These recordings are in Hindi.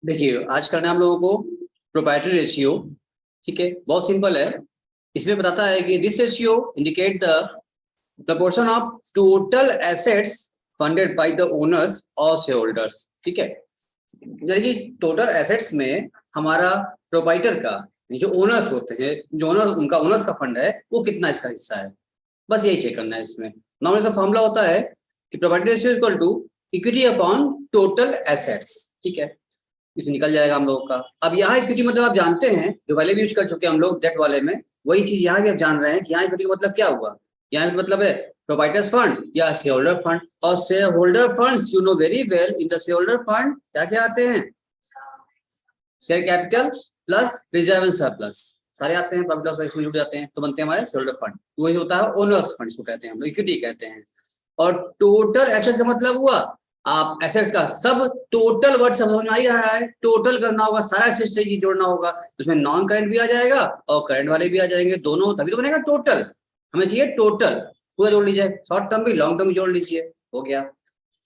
देखिए आज करना है हम लोगों को प्रोप्राइटरी रेशियो। ठीक है, बहुत सिंपल है। इसमें बताता है कि this ratio indicate the proportion of total assets funded by the owners और शेयर होल्डर्स। ठीक है, यानी कि टोटल एसेट्स में हमारा प्रोप्राइटर का जो ओनर्स होते हैं, जो ओनर उनका ओनर्स का फंड है वो कितना इसका हिस्सा है, बस यही चेक करना है। इसमें नॉर्मल सा फॉर्मूला होता है कि proprietary ratio equal to equity upon total assets. ठीक है, इसे निकल जाएगा हम लोगों का। अब यहाँ इक्विटी मतलब आप जानते हैं, जो पहले भी यूज कर चुके हैं हम लोग डेट वाले में, वही चीज यहाँ भी आप जान रहे हैं कि यहाँ इक्विटी का मतलब क्या हुआ। यहाँ भी मतलब है प्रोप्राइटर्स फंड या शेयर होल्डर फंड। और share holder funds you know very well, in the share holder fund क्या क्या आते हैं, share capital plus reserve and surplus सारे आते हैं, प्रॉफिट लॉस इसमें जुड़ जाते हैं, तो बनते हैं हमारे शेयर होल्डर फंड। वही होता है ओनर्स फंड, इसको कहते हैं हम लोग, इक्विटी कहते हैं। और टोटल एसेट्स का मतलब हुआ आप एसेट्स का सब टोटल वर्ड समझ में आ ही रहा है, टोटल करना होगा, सारा एसेट्स से जोड़ना होगा, उसमें नॉन करंट भी आ जाएगा और करंट वाले भी आ जाएंगे दोनों, तभी तो बनेगा टोटल। हमें चाहिए टोटल, पूरा जोड़ लीजिए, शॉर्ट टर्म भी लॉन्ग टर्म भी जोड़ लीजिए, हो गया।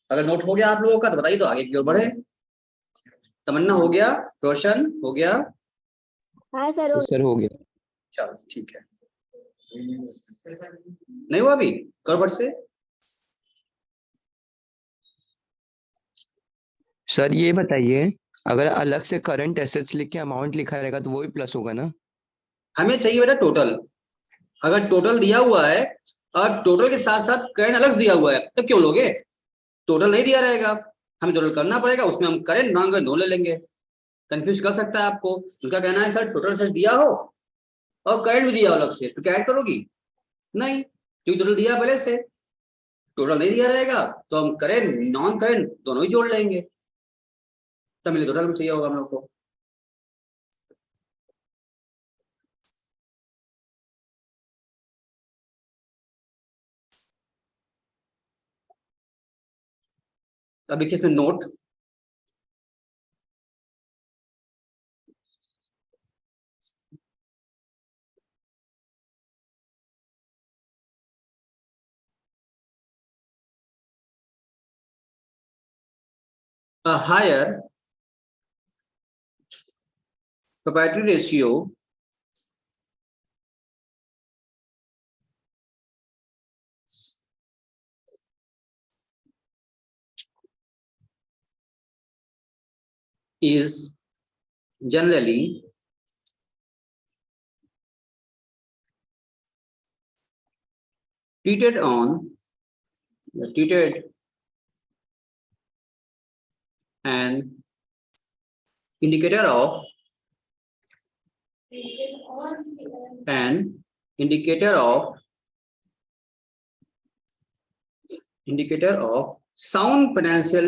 अगर नोट हो गया आप लोगों का तो बताइए, तो आगे की ओर बढ़े। तमन्ना हो गया, रोशन हो गया? हाँ सर हो गया। चलो ठीक है, नहीं हुआ अभी गड़बड़ से? सर ये बताइए, अगर अलग से करंट एसेट्स लिख के अमाउंट लिखा रहेगा तो वो भी प्लस होगा ना? हमें चाहिए बेटा टोटल। अगर टोटल दिया हुआ है और टोटल के साथ साथ करंट अलग से दिया हुआ है तो क्यों लोगे? टोटल नहीं दिया रहेगा, हमें टोटल करना पड़ेगा, उसमें हम करंट नॉन करंट दोनों ले लेंगे। कंफ्यूज कर सकता है आपको। उनका कहना है सर टोटल एसेट्स दिया हो और करंट भी दिया हो अलग से, तो क्या ऐड करोगी? नहीं, क्योंकि टोटल दिया पहले से। टोटल नहीं दिया रहेगा तो हम करंट नॉन करंट दोनों ही जोड़ लेंगे, तब मिले टोटल में चाहिए होगा हम लोग को। अब देखिए इसमें note, a higher proprietary ratio is generally treated an indicator of sound financial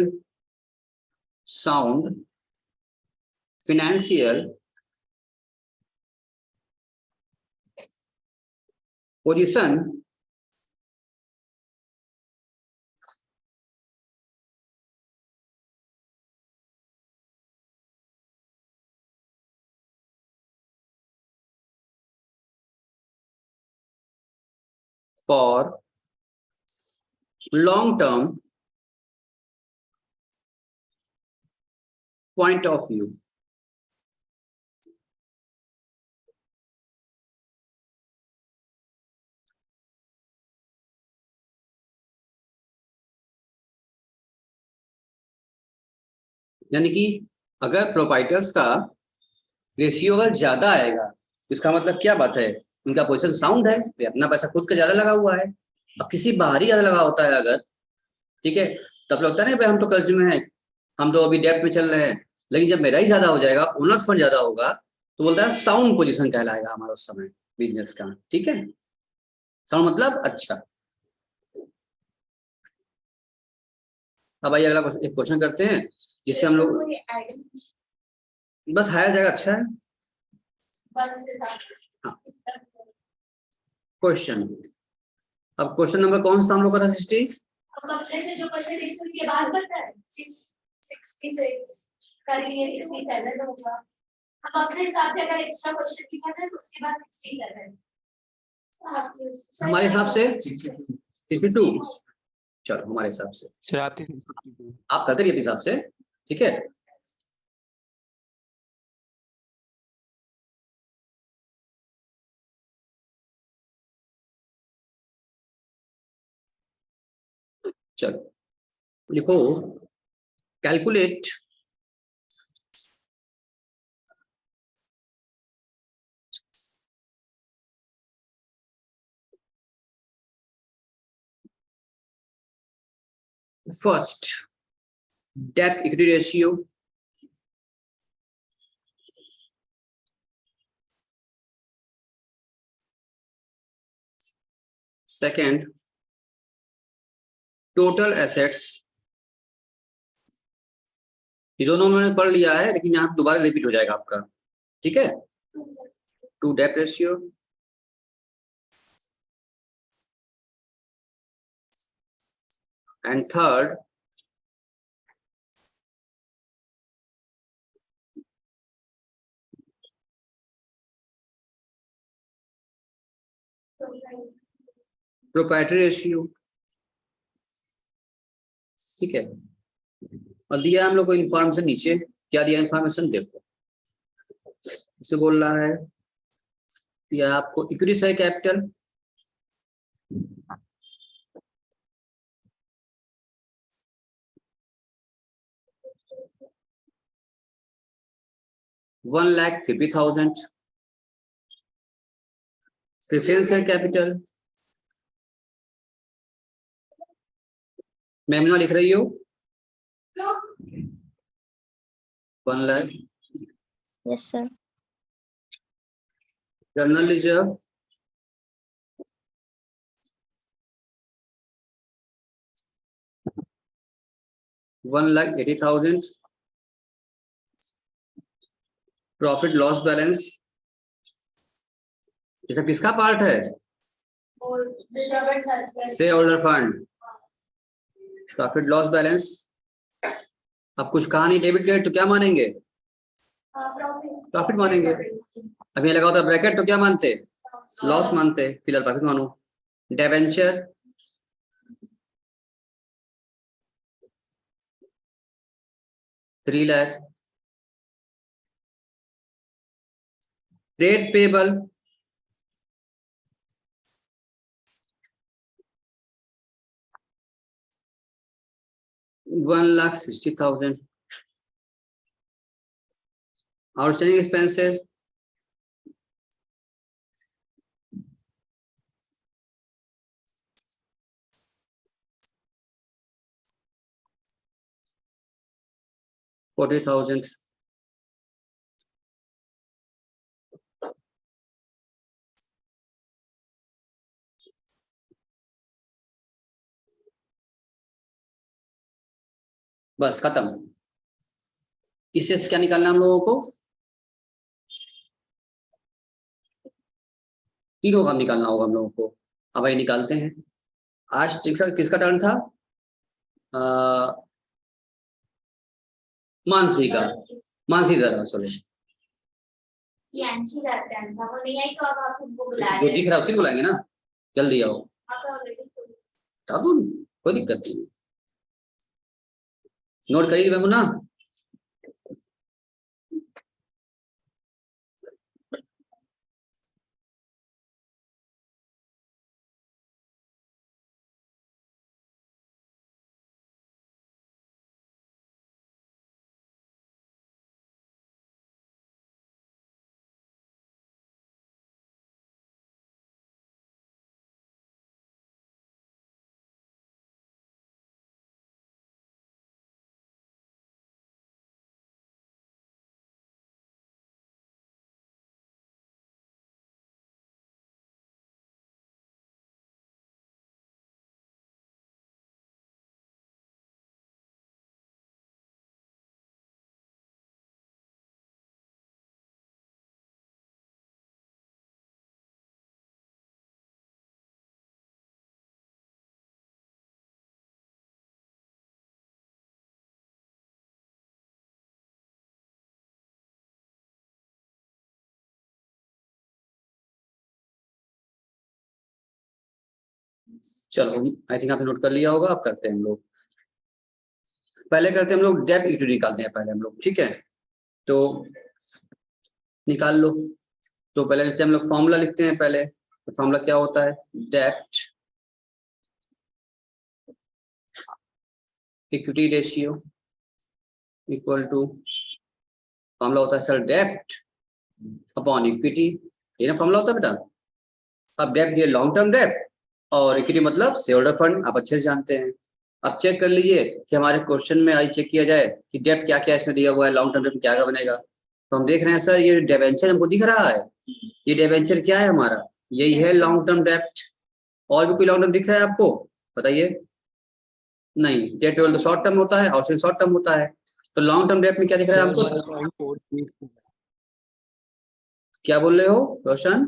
position for long term point of view। यानी कि अगर प्रोप्राइटर्स का रेशियो अगर ज्यादा आएगा तो इसका मतलब क्या बात है, उनका पोजीशन साउंड है, वे अपना पैसा खुद का ज्यादा लगा हुआ है। अब किसी बाहरी ज्यादा लगा होता है अगर, ठीक है, तब लगता है ना भाई हम तो कर्ज में है, हम तो अभी डेट में चल रहे हैं। लेकिन जब मेरा ही ज्यादा हो जाएगा, ओनर्स फंड ज्यादा होगा, तो बोलता है साउंड पोजीशन कहलाएगा हमारा उस समय बिजनेस का। ठीक है, साउंड मतलब अच्छा। अब आइए अगला एक क्वेश्चन करते हैं जिससे हम लोग बस हायर जाएगा। अच्छा है, क्वेश्चन। अब क्वेश्चन नंबर कौन सा हम लोग का था? 60 जो क्वेश्चन के बाद बताया 66 करेंगे, 67 होगा। अब अपने हिसाब से अगर एक्स्ट्रा क्वेश्चन भी करना है तो उसके बाद 67 हमारे हिसाब से 62। चलो हमारे हिसाब से सर आप करते रहिए हिसाब से, ठीक है। चलो लिखो calculate first date equity ratio, second total assets, ये दोनों मैंने पढ़ लिया है लेकिन यहाँ दोबारा रिपीट हो जाएगा आपका, ठीक है। Two debt ratio, and third proprietary ratio, ठीक है। और दिया हम लोग को इंफॉर्मेशन नीचे, क्या दिया इंफॉर्मेशन देखो, इसे बोल रहा है या आपको equity share capital, $1,50,000, preference share capital, मेमना लिख रही हो 1 lakh, yes sir. General reserve 1,80,000, profit loss balance, ये सब किसका पार्ट है, और reserve share holder fund, profit loss balance. अब कुछ कहा नहीं डेबिट क्रेडिट तो क्या मानेंगे, प्रॉफिट मानेंगे। अब ये लगा होता ब्रैकेट तो क्या मानते, लॉस मानते, फिलहाल प्रॉफिट मानो। Debenture, $3 lakh, trade payable, $1,60,000, outstanding expenses $40,000, बस खत्म। इससे क्या निकालना हम लोगों को, तीनों काम निकालना होगा हम लोगों को। अब ये निकालते हैं। आज किसका टर्न था, मानसी का, मानसी जरा सॉरी, यांशी का टर्न था, वो नहीं आई तो अब आप उनको बुला जो रहे दिख रहा है उसी को बुलाएंगे ना, जल्दी आओ, आप ऑलरेडी बता दूं कोई दिक्कत नहीं, नोट करिए मैं ना। चलो आई थिंक आपने नोट कर लिया होगा। अब करते हैं हम लोग, पहले करते हैं हम लोग डेट इक्विटी निकालते हैं पहले हम लोग, ठीक है। तो निकाल लो। तो पहले लिखते हैं हम लोग, फॉर्मूला लिखते हैं पहले। तो फॉर्मूला क्या होता है, debt equity ratio equal to formula होता है सर डेब्ट अपॉन इक्विटी, ये ना फॉर्मूला होता है बेटा। अब डेब्ट ये लॉन्ग टर्म डेब्ट और इक्विटी मतलब शेयर होल्डर फंड, आप अच्छे से जानते हैं। अब चेक कर लीजिए कि हमारे क्वेश्चन में आज चेक किया जाए कि डेब्ट क्या क्या इसमें दिया हुआ है, लॉन्ग टर्म डेब्ट क्या क्या बनेगा। तो हम देख रहे हैं सर ये डिबेंचर हमको दिख रहा है, ये डिबेंचर क्या है हमारा, यही है लॉन्ग टर्म डेब्ट। और भी कोई लॉन्ग टर्म दिख रहा है आपको, बताइए। नहीं, डेट तो शॉर्ट टर्म होता है और शॉर्ट टर्म होता है। तो लॉन्ग टर्म डेब्ट में क्या दिख रहा है हमको, क्या बोल रहे हो रोशन?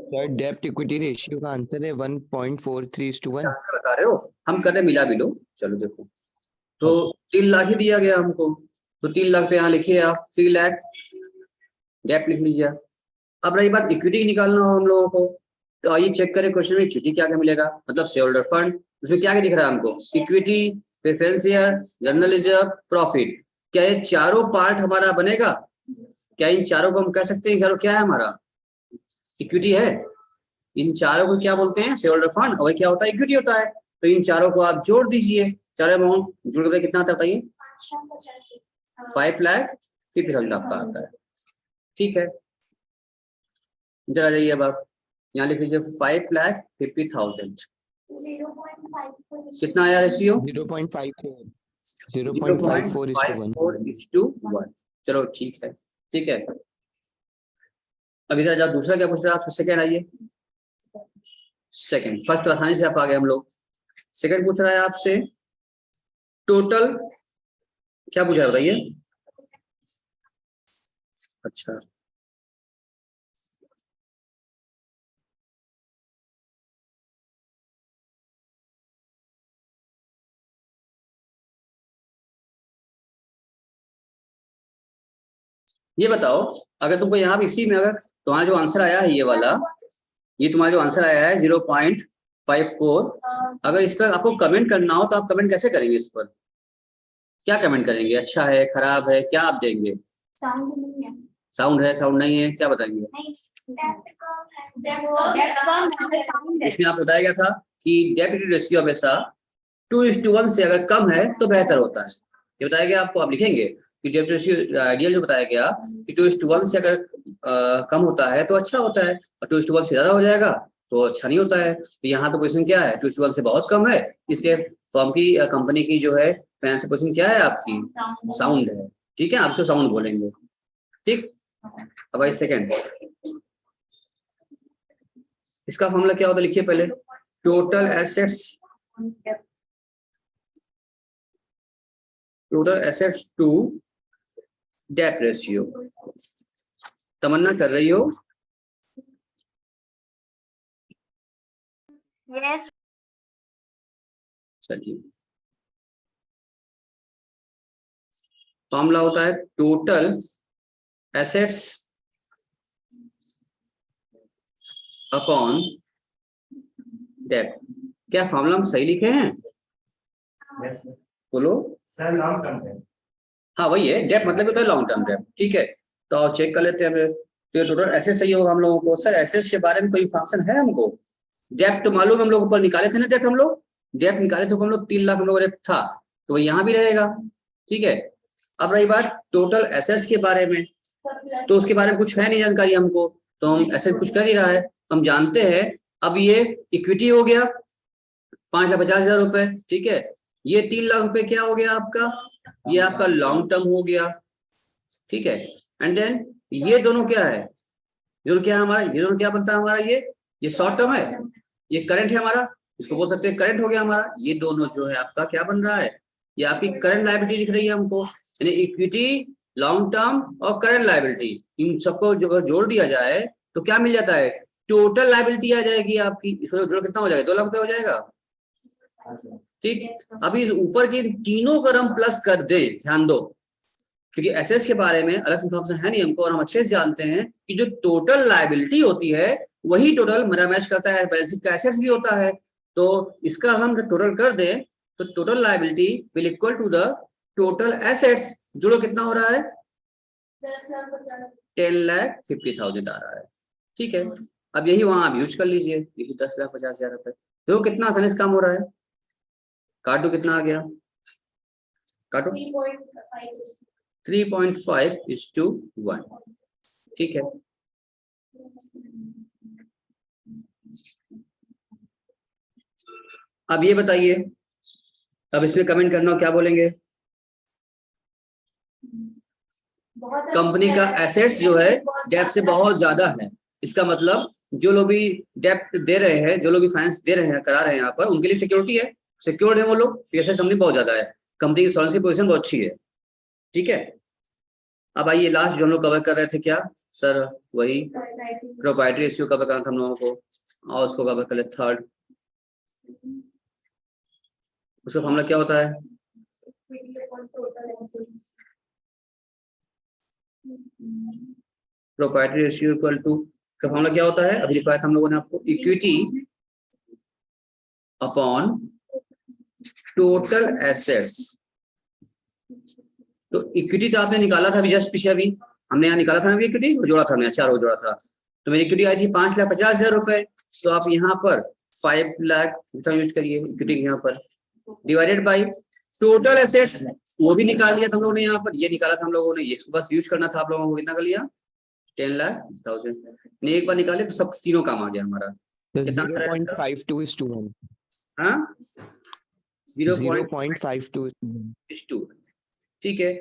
सर डेब्ट इक्विटी रेशियो का आंसर है 1.43:1। आंसर बता रहे हो, हम कर रहे मिला भी लो। चलो देखो, तो 3 लाख ही दिया गया हमको, तो 3 लाख पे यहाँ लिखिए आप 3 लाख डेब्ट लिख लीजिए। अब रही बात इक्विटी निकालना हो हम लोगों को, तो आइए चेक करें क्वेश्चन में इक्विटी क्या क्या मिलेगा, मतलब शेयर होल्डर फंड। उसमें क्या क्या दिख रहा है हमको, equity, preference share, general reserve, profit. क्या ये चारों पार्ट हमारा बनेगा? क्या इन चारों को हम कह सकते हैं चारों क्या है हमारा, इक्विटी है? इन चारों को क्या बोलते हैं, शेयर होल्डर फंड, और क्या होता है, इक्विटी होता है। तो इन चारों को आप जोड़ दीजिए, चारों अमाउंट जोड़ कर कितना आता है बताइए, 5,50,000 आपका आता है। ठीक है, इधर आ जाइए अब आप यहाँ लिख लीजिए 5,50,000। 0.5 कितना आया रेशियो, 0.54 0.54:1। चलो ठीक है, ठीक है। अब इधर जाओ, दूसरा क्या पूछ रहा है आपसे, सेकंड आइए। सेकंड, फर्स्ट तो आसानी से आप आ गए हम लोग। सेकंड पूछ रहा है आपसे टोटल, क्या पूछा है बताइए। अच्छा, ये बताओ, अगर तुमको यहाँ भी इसी में अगर तुम्हारा जो आंसर आया है ये वाला, ये तुम्हारा जो आंसर आया है 0.54, अगर इस पर आपको कमेंट करना हो तो आप कमेंट कैसे करेंगे, इस पर क्या कमेंट करेंगे, अच्छा है, खराब है, क्या आप देंगे? साउंड नहीं है, साउंड है, साउंड नहीं है, क्या बताएंगे? इसमें आप बताया गया था कि डेब्ट इक्विटी रेशियो हमेशा 2:1 से अगर कम है तो बेहतर होता है, ये बताया गया आपको। आप लिखेंगे कि डेब्ट रेशियो आइडियल जो बताया गया कि 2:1 से अगर कम होता है तो अच्छा होता है, और 2:1 से ज्यादा हो जाएगा तो अच्छा नहीं होता है। तो यहाँ तो पोजीशन क्या है, 2:1 से बहुत कम है, इसलिए फर्म की कंपनी की जो है फाइनेंशियल पोजीशन क्या है आपकी, साउंड है। ठीक है, आप इसको साउंड बोलेंगे। ठीक, अब आई सेकेंड, इसका फॉर्मूला क्या होता है लिखिए पहले, टोटल एसेट्स टू डेब्ट रेशियो। तमन्ना कर रही हो? यस चलिए, फॉर्मूला होता है टोटल एसेट्स अपॉन डेब्ट। क्या फॉर्मूला हम सही लिखे हैं? बोलो सर लॉन्ग टर्म है। हाँ वही है, डेब्ट मतलब होता है लॉन्ग टर्म डेब्ट। ठीक है, तो चेक कर लेते हैं। तो टोटल एसेट सही होगा हम लोगों को। सर एसेट्स के बारे में कोई इंफॉर्मेशन है हमको? डेब्ट तो मालूम हम लोग ऊपर निकाले थे ना, डेब्ट हम लोग डेब्ट निकाले थे हम लोग 3 लाख हम लोग डेब्ट था, तो यहाँ भी रहेगा। ठीक है, अब रही बात टोटल एसेट्स के बारे में, तो उसके बारे में कुछ है नहीं जानकारी हमको, तो हम एसेट कुछ कर ही रहा है, हम जानते हैं। अब ये इक्विटी हो गया 5,50,000 रुपए। ठीक है, ये 3 लाख रुपए क्या हो गया आपका, ये आपका लॉन्ग टर्म हो गया। ठीक है, एंड देन ये दोनों क्या है, जो क्या है हमारा, ये दोनों क्या बनता है हमारा, ये शॉर्ट टर्म है, ये करंट है हमारा, इसको बोल सकते हैं करंट हो गया हमारा। ये दोनों जो है आपका क्या बन रहा है, ये आपकी करंट लायबिलिटी दिख रही है हमको, यानी इक्विटी, लॉन्ग टर्म और करंट लायबिलिटी, इन सबको जो जोड़ दिया जाए तो क्या मिल जाता है, टोटल लायबिलिटी आ जाएगी आपकी। इसको जोड़ कितना हो जाएगा, 2 लाख रुपए हो जाएगा। ठीक, अभी ऊपर के तीनों का हम प्लस कर दे, ध्यान दो, क्योंकि एसेट्स के बारे में अलग इंफॉर्मेशन है नहीं हमको, और हम अच्छे से जानते हैं कि जो टोटल लायबिलिटी होती है वही टोटल मेरा मैच करता है, बैलेंस शीट का एसेट्स भी होता है। तो इसका हम टोटल कर दें तो total liability will equal to the total assets, जोड़ो कितना हो रहा है, 10,50,000 आ रहा है। ठीक है, अब यही वहां आप यूज कर लीजिए, 10,50,000 रुपए। देखो कितना आसानी से काम हो रहा है। काट दो, कितना आ गया, काटो, 3.5:1, ठीक है। अब ये बताइए, अब इसमें कमेंट करना हो, क्या बोलेंगे? कंपनी का एसेट्स जो है डेप्थ से बहुत ज्यादा है, इसका मतलब जो लोग भी डेप्थ दे रहे हैं, जो लोग भी फाइनेंस दे रहे हैं, करा रहे हैं यहाँ पर, उनके लिए सिक्योरिटी है, सिक्योर्ड है वो लोग, एसेट्स कंपनी बहुत ज्यादा है, कंपनी की सॉल्वेंसी पोजीशन बहुत अच्छी है, ठीक है। अब आइए लास्ट जो हम लोग कवर कर रहे थे, क्या सर? वही प्रोप्राइटरी रेशियो कवर करना था हम लोगों को, और उसको कवर कर ले थर्ड। उसका फॉर्मूला क्या होता है? प्रोप्राइटरी रेशियो इक्वल टू का फॉर्मूला क्या होता है? अभी लिखवाया था हम लोगों ने आपको, इक्विटी अपॉन टोटल एसेट्स। तो इक्विटी तो आपने निकाला था अभी जस्ट पीछे, अभी हमने यहाँ निकाला था ना इक्विटी, जोड़ा था हमने, अच्छा रो जोड़ा था, तो मेरी इक्विटी आई थी 5,50,000 रुपए। तो आप यहाँ पर 5 लाख यूज करिए इक्विटी यहाँ पर, डिवाइडेड बाई टोटल एसेट्स, वो भी निकाल लिया था हम लोगों ने, यहाँ पर ये निकाला था हम लोगों ने, ये बस यूज करना था आप लोगों को। कितना कर लिया? 10,00,000 ने एक बार निकाले तो सब तीनों काम आ गया हमारा। कितना आंसर है इसका? 0.52:1। हाँ, 0.52:1। ठीक है।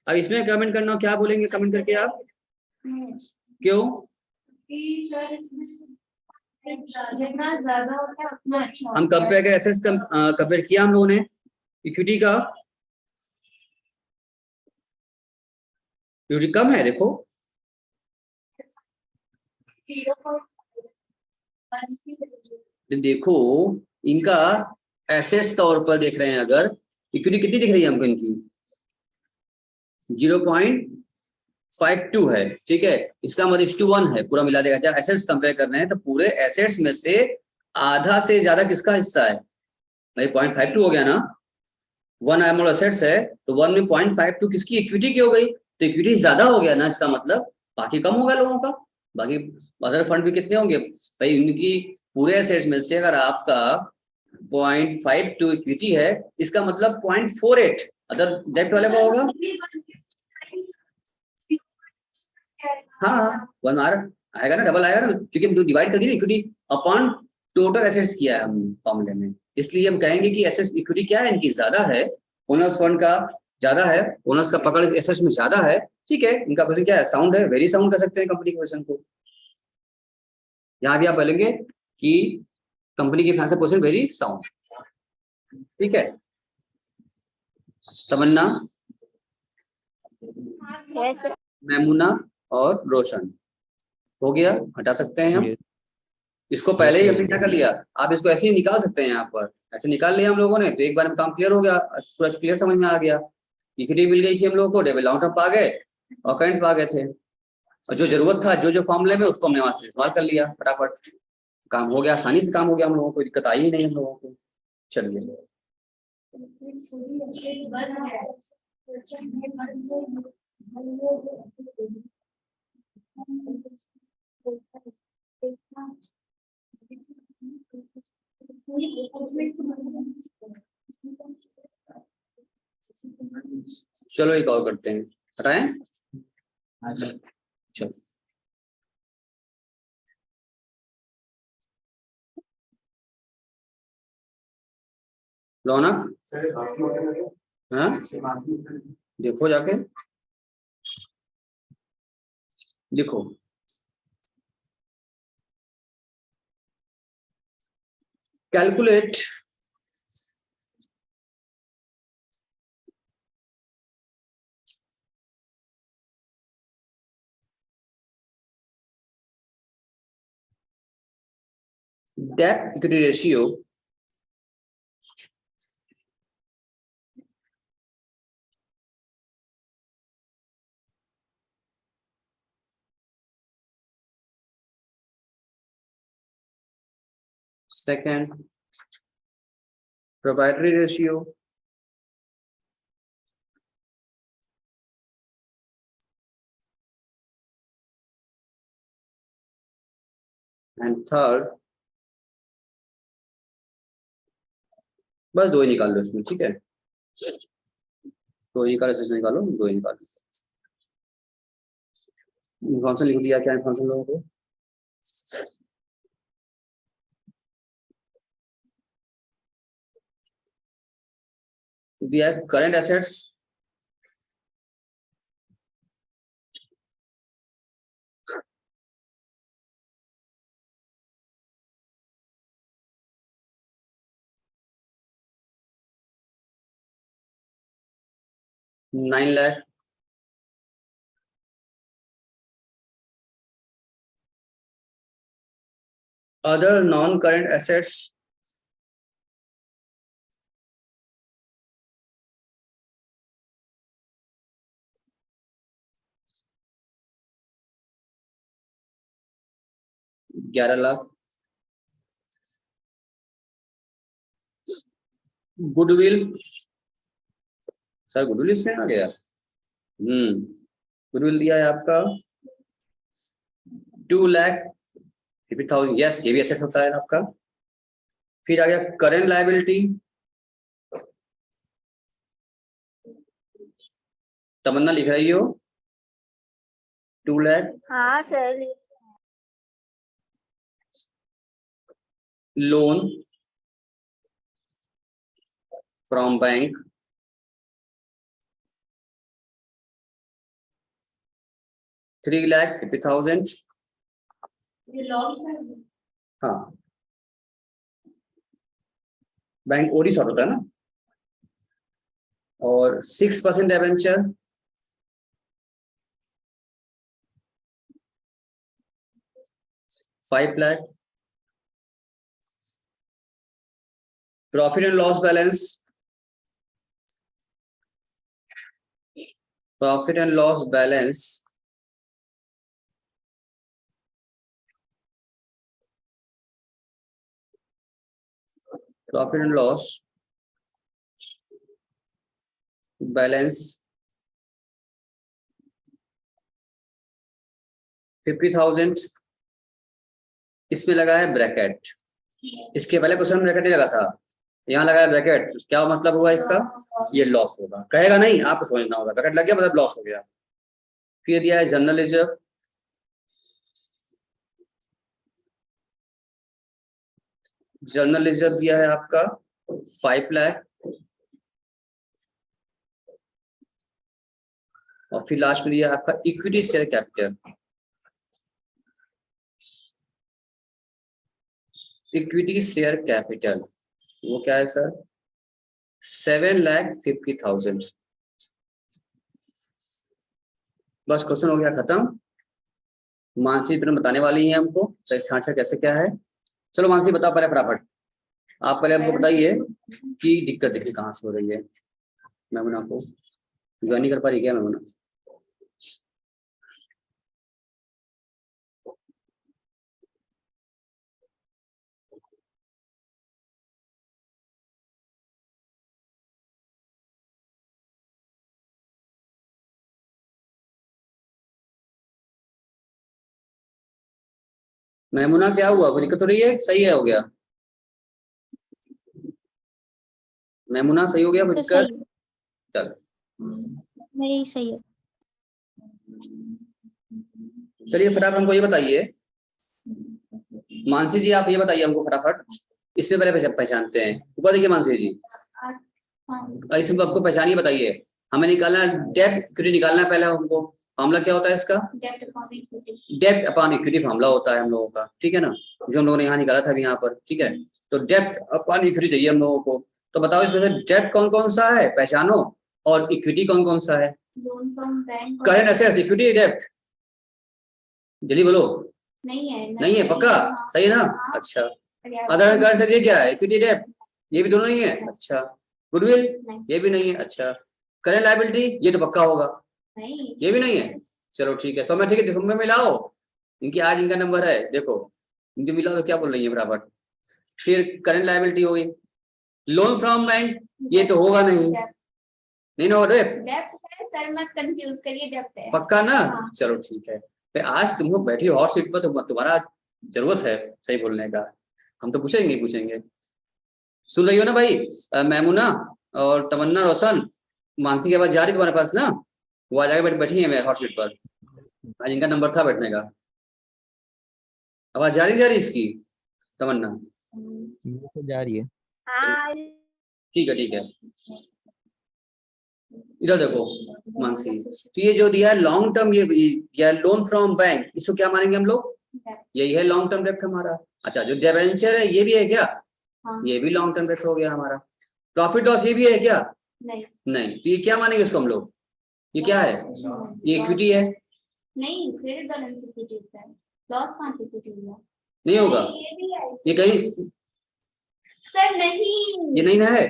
अब इसमें कमेंट करना हो, क्या बोलेंगे कमेंट करके आप? क्यों? जितना ज्यादा होता है उतना अच्छा हम कंपेयर के एसेट्स कंपेयर किया हम लोगों ने इक्विटी का, इक्विटी कम है, देखो 0.1 देखो इनका एसेट्स तौर पर देख रहे हैं, अगर इक्विटी कितनी दिख रही है हमको इनकी? 0.52 है, ठीक है। इसका मतलब 1 है, पूरा मिला देगा। जब एसेट्स कंपेयर कर रहे हैं तो पूरे एसेट्स में से आधा से ज्यादा किसका हिस्सा है भाई? 0.52 हो गया ना, 1 एमोल एसेट्स है तो 1 में 0.52 किसकी? इक्विटी की हो गई, तो इक्विटी ज्यादा हो गया ना, इसका मतलब बाकी कम होगा लोगों का। बाकी अदर फंड भी कितने होंगे भाई? उनकी पूरे एसेट्स में से अगर आपका 0.52 इक्विटी है, इसका मतलब 0.48 अदर डेब्ट वाले का होगा। हाँ, 1 आएगा ना, डबल आएगा ना, क्योंकि हम डिवाइड कर दिए इक्विटी अपॉन टोटल एसेट्स किया है हम फॉर्मूले में, इसलिए हम कहेंगे कि एसेट्स इक्विटी क्या है इनकी? ज्यादा है, ओनर्स फंड का ज्यादा है, ओनर्स का पकड़ एसेट्स में ज्यादा है, ठीक है। इनका पोजीशन क्या है? साउंड है, वेरी साउंड कर सकते हैं कंपनी के पोजीशन को। यहाँ भी आप बोलेंगे कि कंपनी की फाइनेंशियल पोजीशन वेरी साउंड, ठीक है। तमन्ना, मैमुना और रोशन, हो गया, हटा सकते हैं हम इसको। पहले ही हमने क्या कर लिया, आप इसको ऐसे ही निकाल सकते हैं, यहाँ पर ऐसे निकाल लिया हम लोगों ने, तो एक बार में काम क्लियर हो गया, पूरा क्लियर समझ में आ गया। इक्विटी मिल गई थी हम लोगों को, डेबिट लॉन्ग टर्म पा गए और करंट पा गए थे, और जो जरूरत था जो जो फॉर्मूले में, उसको हमने वहां से इस्तेमाल कर लिया, फटाफट काम हो गया, आसानी से काम हो गया हम लोगों को, कोई दिक्कत आई ही नहीं हम लोगों को। चलिए चलो एक और करते हैं, हटाएं, चलो रौनक, हाँ देखो जाके, लिखो calculate debt equity ratio second proprietary ratio and third बस दो ही निकाल लो इसमें, ठीक है, दो ही निकालो, इसमें निकालो, दो ही निकालो। इन्फॉर्मेशन लिख दिया, क्या इन्फॉर्मेशन लोगों को? दिया है current assets, ₹9 lakh. Other non current assets, ₹11 lakh. Goodwill, sir goodwill इसमें आ गया। गुडविल दिया है आपका 2,50,000। यस, ये भी एसेट्स होता है आपका। फिर आ गया करंट लायबिलिटी, तमन्ना लिख रही हो 2 लाख। हाँ सर। Loan from bank, ₹3,50,000। ये लॉन्ग हाँ, बैंक ओडी शॉर्ट होता है ना। और 6% debenture, ₹5 lakh. Profit and loss balance, profit and loss balance profit and loss balance 50,000। इसमें लगा है ब्रैकेट, इसके पहले क्वेश्चन में ब्रैकेट नहीं लगा था, यहाँ लगा है ब्रैकेट। क्या मतलब हुआ इसका? ये लॉस होगा, कहेगा नहीं, आपको समझना होगा। ब्रैकेट लग गया मतलब लॉस हो गया। फिर दिया है जनरल रिजर्व, जनरल रिजर्व दिया है आपका 5 लाख। और फिर लास्ट में दिया है आपका equity share capital, equity share capital वो क्या है सर? 7,50,000। बस क्वेश्चन हो गया खत्म। मानसी तुरंत बताने वाली है हमको सांचा कैसे क्या है। चलो मानसी बताओ पहले फटाफट, आप पहले हमको बताइए कि दिक्कत देखिए कहाँ से हो रही है। मैमुना को ज्वाइन नहीं कर पा रही क्या मैमुना? मैमुना क्या हुआ, कोई दिक्कत हो रही है? सही है, हो गया मैमुना, सही हो गया कोई दिक्कत? चल मेरी सही है। चलिए फटाफट हमको ये बताइए, मानसी जी आप ये बताइए हमको फटाफट, इसमें पहले पहचानते हैं। ऊपर देखिए मानसी जी, इसमें आपको पहचानिए, बताइए। हमें निकालना डेब्ट इक्विटी निकालना है पहले हमको। फार्मूला क्या होता है इसका? डेब्ट अपॉन इक्विटी फार्मूला होता है हम लोगों का, ठीक है ना, जो हम लोगों ने यहाँ निकाला था अभी यहाँ पर, ठीक है। तो डेब्ट अपॉन इक्विटी चाहिए हम लोगों को। तो बताओ इसमें से डेब्ट कौन कौन सा है, पहचानो, और इक्विटी कौन कौन सा है? करंट एसेट्स, इक्विटी, डेब्ट, जल्दी बोलो। नहीं है, नहीं है, पक्का? सही है ना? अच्छा, अदर करंट एसेट्स ये क्या है? इक्विटी, डेब्ट, ये भी दोनों नहीं है। अच्छा, गुडविल ये भी नहीं है। अच्छा, करंट लायबिलिटी ये तो पक्का होगा, नहीं ये भी नहीं है। चलो ठीक है, समय ठीक है, में मिलाओ, इनकी आज इनका नंबर है, देखो इनके मिलाओ तो क्या बोल रही है बराबर। फिर करंट लायबिलिटी होगी, लोन फ्रॉम बैंक ये तो होगा नहीं, नहीं ना, डेब्ट डेप्थ है सर, मत कंफ्यूज करिए, डेप्थ है पक्का ना? हाँ। चलो ठीक है, आज तुम लोग बैठी हो हॉट सीट पर, तो तुम्हारा जरूरत है सही बोलने का, हम तो पूछेंगे। सुन रही हो ना भाई? मैमुना और तमन्ना, रोशन, मानसी की आवाज जा रही है तुम्हारे पास ना? वो आ जाके बैठी है मेरे हॉट सीट पर, आज इनका नंबर था बैठने का। आवाज जा रही इसकी तमन्ना? मेरे को जा रही है। हाँ ठीक है। इधर देखो मानसी, तो ये जो दिया है लॉन्ग टर्म, ये लोन फ्रॉम बैंक, इसको क्या मानेंगे हम लोग? यही है लॉन्ग टर्म डेप्ट हमारा। अच्छा, जो डिबेंचर है ये भी है क्या? हाँ। ये भी लॉन्ग टर्म डेप्ट हो गया हमारा। प्रॉफिट लॉस ये भी है क्या? नहीं, तो ये क्या मानेंगे इसको हम लोग? ये क्या है? ये इक्विटी है। नहीं, क्रेडिट बैलेंस इक्विटी होता है, लॉस कहाँ से इक्विटी हुआ? नहीं होगा ये भी है ये कहीं? सर, नहीं ये नहीं ना है।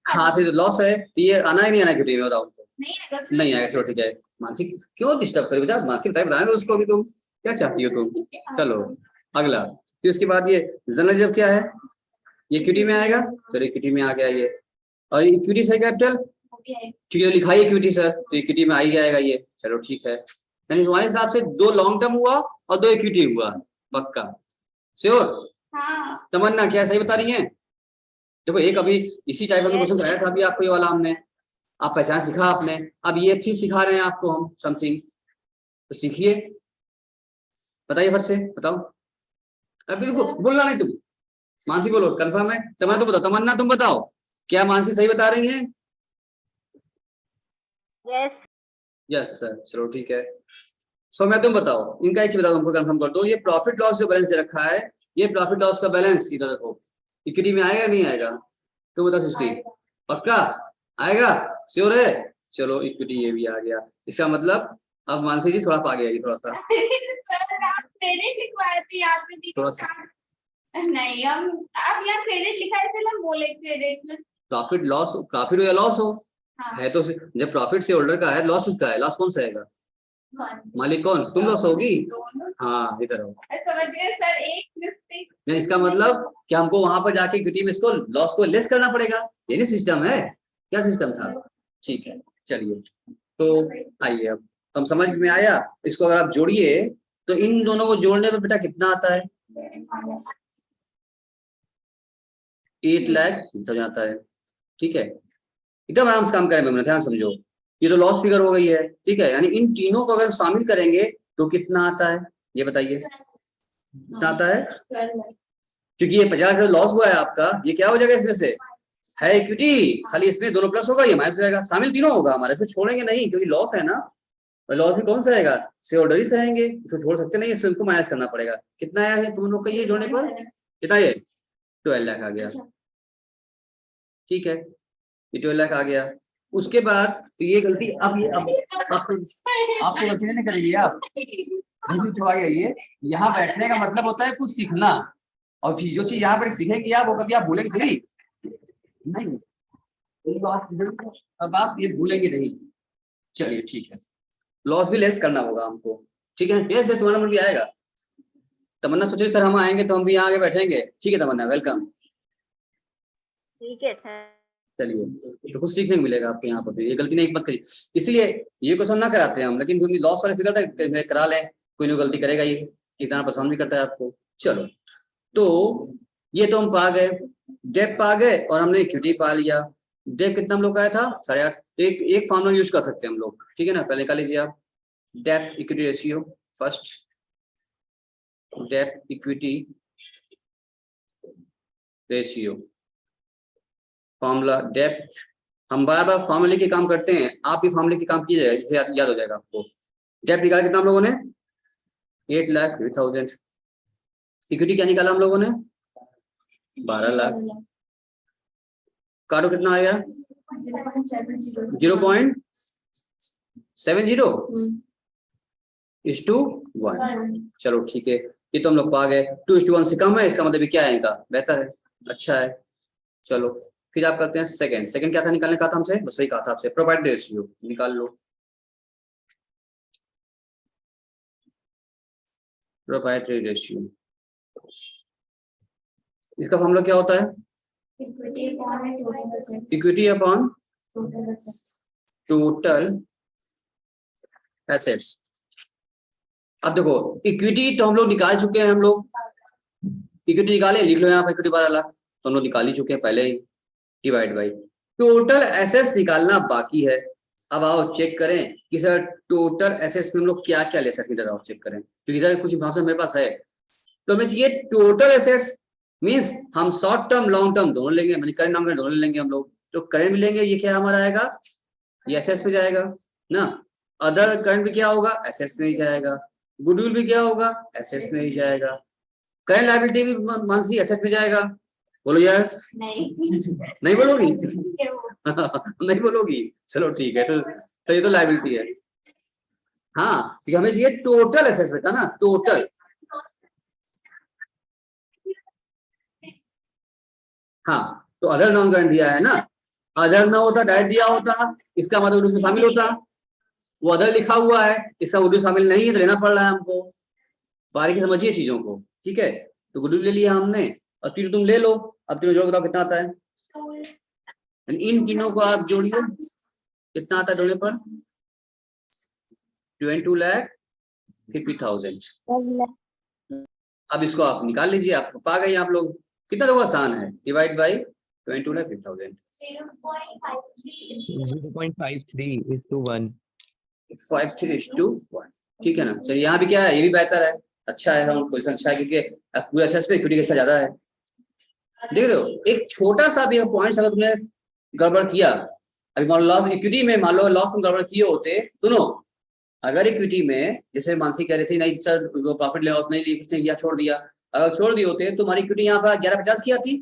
हाँ, तो लॉस है, तो ये आना ही नहीं आना इक्विटी में, बताओ। नहीं आएगा। नहीं आएगा, चलो ठीक है। मानसिक क्यों डिस्टर्ब करे बेटा? मानसिक बताएंगे उसको भी, तुम क्या चाहती हो तुम? चलो अगला, फिर उसके बाद ये जनरल रिजर्व क्या है? ये इक्विटी में आएगा, तो इक्विटी में आ गया ये। और इक्विटी से कैपिटल, ठीक है, लिखा है इक्विटी सर, तो इक्विटी में आ ही जाएगा ये। चलो ठीक है, यानी तुम्हारे हिसाब से 2 लॉन्ग टर्म हुआ और 2 इक्विटी हुआ, पक्का श्योर? हाँ। तमन्ना क्या सही बता रही है? देखो एक अभी इसी टाइप का क्वेश्चन कराया था अभी आपको, ये वाला हमने, आप पहचान सिखा आपने, अब ये फिर सिखा रहे हैं आपको हम समथिंग, तो सीखिए, बताइए फट से बताओ। अब बिल्कुल बोलना नहीं तुम, मानसी बोलो कंफर्म है? तमन्ना तुम बताओ, तमन्ना तुम बताओ, क्या मानसी सही बता रही है? यस यस सर, चलो ठीक है। सो मैं तुम बताओ, इनका एक बताओ, तुमको कंफर्म कर दो, ये प्रॉफिट लॉस जो बैलेंस दे रखा है, ये प्रॉफिट लॉस का बैलेंस इधर देखो, इक्विटी में आएगा नहीं आएगा? तो बता सृष्टि, पक्का आएगा? श्योर है? चलो इक्विटी ये भी आ गया, इसका मतलब अब मानसी जी थोड़ा पा गया ये थोड़ा सा, सर आप क्रेडिट लिखवाए थे यहाँ पे, थोड़ा सा नहीं हम, आप यहाँ क्रेडिट लिखा है इसलिए हम बोले credit plus profit loss, profit हो या लॉस हो, है तो जब प्रॉफिट से होल्डर का है, लॉस उसका है, लॉस कौन सा आएगा? मालिक कौन? तुम लॉस होगी। हाँ इधर हो, समझ गए सर, एक मिस्टेक। नहीं इसका मतलब कि हमको वहां पर जाके इक्विटी में इसको लॉस को लेस करना पड़ेगा, ये नहीं सिस्टम है? क्या सिस्टम था? ठीक है चलिए, तो आइए अब हम समझ में आया। इसको अगर आप जोड़िए तो इन दोनों को जोड़ने पर बेटा कितना आता है? 8 लाख आता है, ठीक है। एकदम आराम से काम करें मेरे, ध्यान समझो, ये तो लॉस फिगर हो गई है, ठीक है, यानी इन तीनों को अगर शामिल करेंगे तो कितना आता है ये बताइए? कितना आता है? क्योंकि ये 50,000 लॉस हुआ है आपका, ये क्या हो जाएगा इसमें से? है इक्विटी, खाली इसमें दोनों प्लस होगा, ये माइनस हो जाएगा, शामिल तीनों होगा हमारे, फिर छोड़ेंगे नहीं क्योंकि लॉस है ना, और लॉस भी कौन सा आएगा? शेयर होल्डर ही सहेंगे, तो छोड़ सकते नहीं, इसको माइनस करना पड़ेगा। कितना आया है तुम लोग का ये जोड़ने पर? कितना ये? 12 लाख आ गया, ठीक है, ये 12 लाख आ गया। उसके बाद ये गलती अब ये आपको गलती नहीं करेगी आप, नहीं तो आ गया ये, यहाँ बैठने का मतलब होता है कुछ सीखना, और फिर जो चीज यहाँ पर सीखेंगे आप वो कभी आप भूलेंगे थोड़ी नहीं, अब आप ये भूलेंगे नहीं। चलिए ठीक है, लॉस भी लेस करना होगा हमको, ठीक है, यस तुम्हारा नंबर भी आएगा। तमन्ना सोच रही सर हम आएंगे तो हम भी यहाँ आगे बैठेंगे, ठीक है तमन्ना वेलकम। ठीक है सर। चलिए तो कुछ सीखने को मिलेगा आपको यहाँ पर, ये गलती नहीं मत करिए, इसलिए ये क्वेश्चन ना कराते हैं हम, लेकिन लॉस वाले फिगर तक करा लें, कोई ना गलती करेगा, ये किसान पसंद भी करता है आपको। चलो तो ये तो हम पा गए, डेप पा गए और हमने इक्विटी पा लिया। डेप कितना हम लोग का आया था? 8.5। एक फॉर्मूला यूज कर सकते हैं हम लोग, ठीक है ना, पहले निकाल लीजिए आप, debt equity ratio first, debt equity ratio formula debt, हम बार बार फॉर्मूले के काम करते हैं, आप भी फॉर्मूले के काम कीजिएगा, जिससे याद हो जाएगा आपको। डेप निकाला कितना हम लोगों ने? 8,03,000। इक्विटी क्या निकाला हम लोगों ने? 12 लाख। काटो कितना आया? 0.70:1। चलो ठीक है, ये तो हम लोग पा गए। 2:1 से कम है, इसका मतलब क्या है? इनका बेहतर है, अच्छा है। चलो फिर आप करते हैं सेकंड क्या था निकालने का था हमसे? बस वही कहा था आपसे, प्रोबेबिलिटी रेशियो निकाल लो। प्रोबेबिलिटी रेशियो, इसका फॉर्मूला क्या होता है? Equity upon total assets. अब देखो इक्विटी तो हम लोग निकाल चुके हैं हम लोग, इक्विटी निकाले, लिख लो यहाँ पर इक्विटी 12 लाख, तो हम लोग निकाल ही चुके हैं पहले ही, डिवाइड बाई टोटल एसेट्स निकालना बाकी है। अब आओ चेक करें कि सर टोटल एसेट्स में हम लोग क्या क्या ले सकते हैं, जरा चेक करें, क्योंकि सर कुछ इंफॉर्मेशन मेरे पास है। तो मीन्स ये टोटल एसेट्स मीन्स हम शॉर्ट टर्म लॉन्ग टर्म दोनों लेंगे, मतलब करंट लॉन्ग टर्म दोनों लेंगे हम लोग। तो करंट भी लेंगे, ये क्या हमारा आएगा, ये एसेट्स में जाएगा ना। अदर करंट भी क्या होगा, एसेट्स में ही जाएगा। गुडविल भी क्या होगा, एसेट्स में ही जाएगा। करंट लायबिलिटी भी मानसी एसेट्स में जाएगा। बोलो यस, नहीं बोलोगी? नहीं बोलोगी, चलो ठीक है, तो सही, तो लायबिलिटी है। हाँ, क्योंकि हमें चाहिए टोटल एसेट्स बेटा ना, टोटल। हाँ, तो अदर नॉन करंट दिया है ना, अदर ना होता डायरेक्ट दिया होता, इसका मतलब उसमें शामिल होता, वो अदर लिखा हुआ है, इसका उर्दू शामिल नहीं है, तो लेना पड़ रहा है हमको। बारीकी समझिए चीजों को, ठीक है। तो गुडविल ले लिया हमने, और तीनों तुम ले लो। अब तीनों जोड़ बताओ कितना आता है, इन तीनों को आप जोड़िए, कितना आता है जोड़ने पर, 22,50,000। अब इसको आप निकाल लीजिए, आप पा गए आप लोग। कितना तो आसान है, डिवाइड बाई 22,50,000। 0.53:1। 53:1, ठीक है ना। चलिए यहाँ भी क्या है, ये भी बेहतर है, अच्छा है, हम पोजीशन अच्छा है, क्योंकि पूरा एसेट्स पे इक्विटी कैसा ज्यादा है। देख रहे हो, एक छोटा सा भी पॉइंट अगर तुमने गड़बड़ किया, अभी मान लो लॉस इक्विटी में, मान लो लॉस तुम गड़बड़ किए होते, सुनो, अगर इक्विटी में जैसे मानसी कह रही थी, नहीं सर वो प्रॉफिट लॉस नहीं ली, उसने किया, छोड़ दिया, अगर छोड़ दिए होते तो हमारी इक्विटी यहाँ पर 1150 की आती,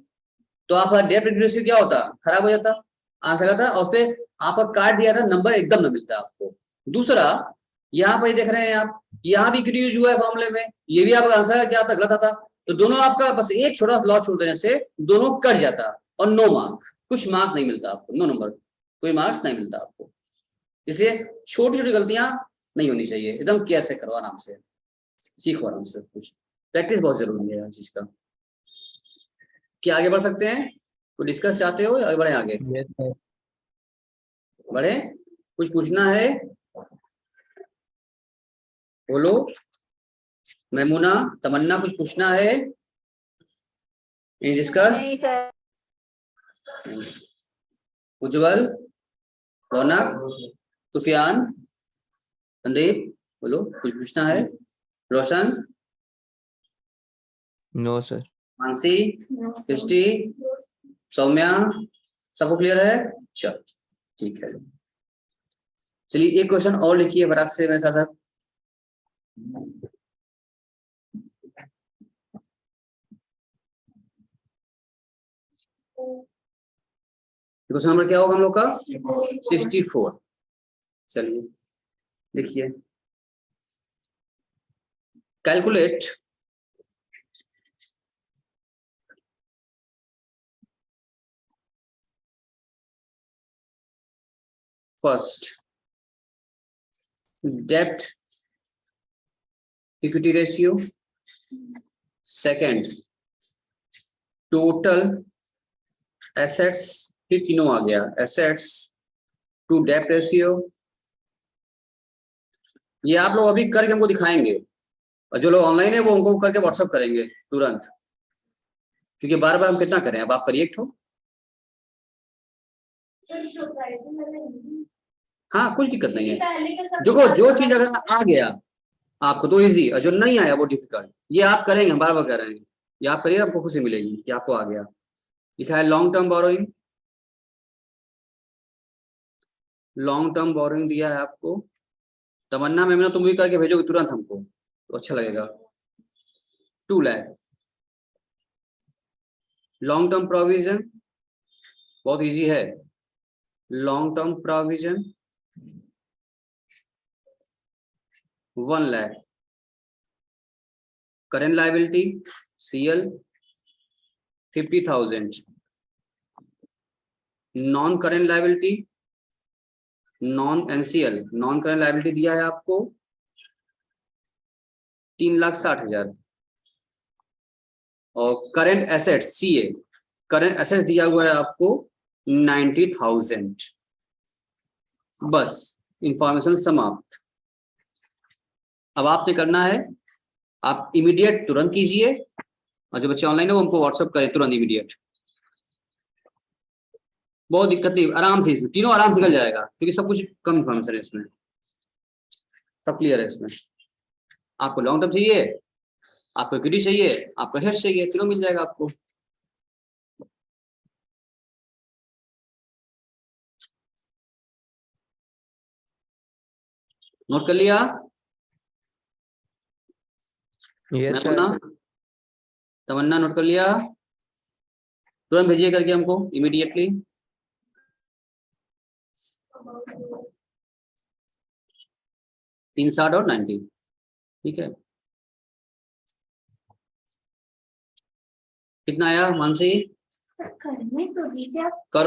तो आपका डेट रेशियो क्या होता, खराब हो जाता, आंसर आता, और उस पर आपका काट दिया था, नंबर एकदम न मिलता आपको। दूसरा, यहाँ पर देख रहे हैं आप, यहाँ भी इक्विटी यूज हुआ है फॉर्मूले में, ये भी आपका आंसर क्या था, गलत आता, तो दोनों आपका बस एक छोटा लॉस छोड़ देने से दोनों कट जाता, और 9 मार्क, कुछ मार्क नहीं मिलता आपको, 9 नंबर, कोई मार्क्स नहीं मिलता आपको। इसलिए छोटी छोटी गलतियां नहीं होनी चाहिए, एकदम केयर से करो, आराम से सीखो, आराम से, कुछ प्रैक्टिस बहुत जरूरी है हर चीज का। क्या आगे बढ़ सकते हैं, कोई डिस्कस चाहते हो, आगे बढ़े, आगे बढ़े, कुछ पूछना है बोलो। मैमुना, तमन्ना, कुछ पूछना है, डिस्कस। नहीं सर। उज्जवल, रौनक, सुफियान, संदीप, बोलो, कुछ पूछना है। Roshan, no sir. Mansi, Christy, Saumya, सबको क्लियर है, चलो ठीक है। चलिए एक क्वेश्चन और लिखिए फटाक से मेरे साथ। क्वेश्चन नंबर क्या होगा हम लोग का, 64। चलिए लिखिए, कैलकुलेट फर्स्ट डेब्ट equity ratio, second total assets, फिर तीनों आ गया, एसेट्स टू डेब्ट रेशियो। ये आप लोग अभी करके हमको दिखाएंगे, और जो लोग ऑनलाइन है वो उनको करके व्हाट्सएप करेंगे तुरंत, क्योंकि बार बार हम कितना करें, अब आप करिए एक ठो। हाँ कुछ दिक्कत नहीं है, जो चीज अगर आ गया आपको तो इजी, और जो नहीं आया वो डिफिकल्ट, ये आप करेंगे, बार बार कर रहे हैं, ये आप करिए, आपको खुशी मिलेगी कि आपको आ गया। लिखा है long term borrowing, long term borrowing दिया है आपको। तमन्ना मैम तुम भी करके भेजोगे तुरंत हमको तो अच्छा लगेगा। 2 लाख। लॉन्ग टर्म प्रोविजन बहुत इजी है, long term provision 1 lakh. Current liability CL 50,000। Non current liability, non NCL, non current liability दिया है आपको 3,60,000। और current assets CA, current assets दिया हुआ है आपको 90,000। बस इंफॉर्मेशन समाप्त। अब आपने करना है, आप इमीडिएट तुरंत कीजिए, और जो बच्चे ऑनलाइन है वो हमको व्हाट्सअप करें तुरंत इमीडिएट। बहुत दिक्कत नहीं, आराम से तीनों आराम से निकल जाएगा क्योंकि सब कुछ कम इन्फॉर्मेशन है इसमें, सब क्लियर है इसमें। आपको लॉन्ग टर्म चाहिए, आपको इक्विटी चाहिए, आपको एसेट्स चाहिए, तीनों मिल जाएगा आपको। नोट कर लिया? यस मैं सर। तमन्ना नोट कर लिया? तुरंत भेजिए करके हमको इमीडिएटली। तीन 60 और 90, ठीक है। कितना आया मानसी? करने तो दीजिए आप। करो।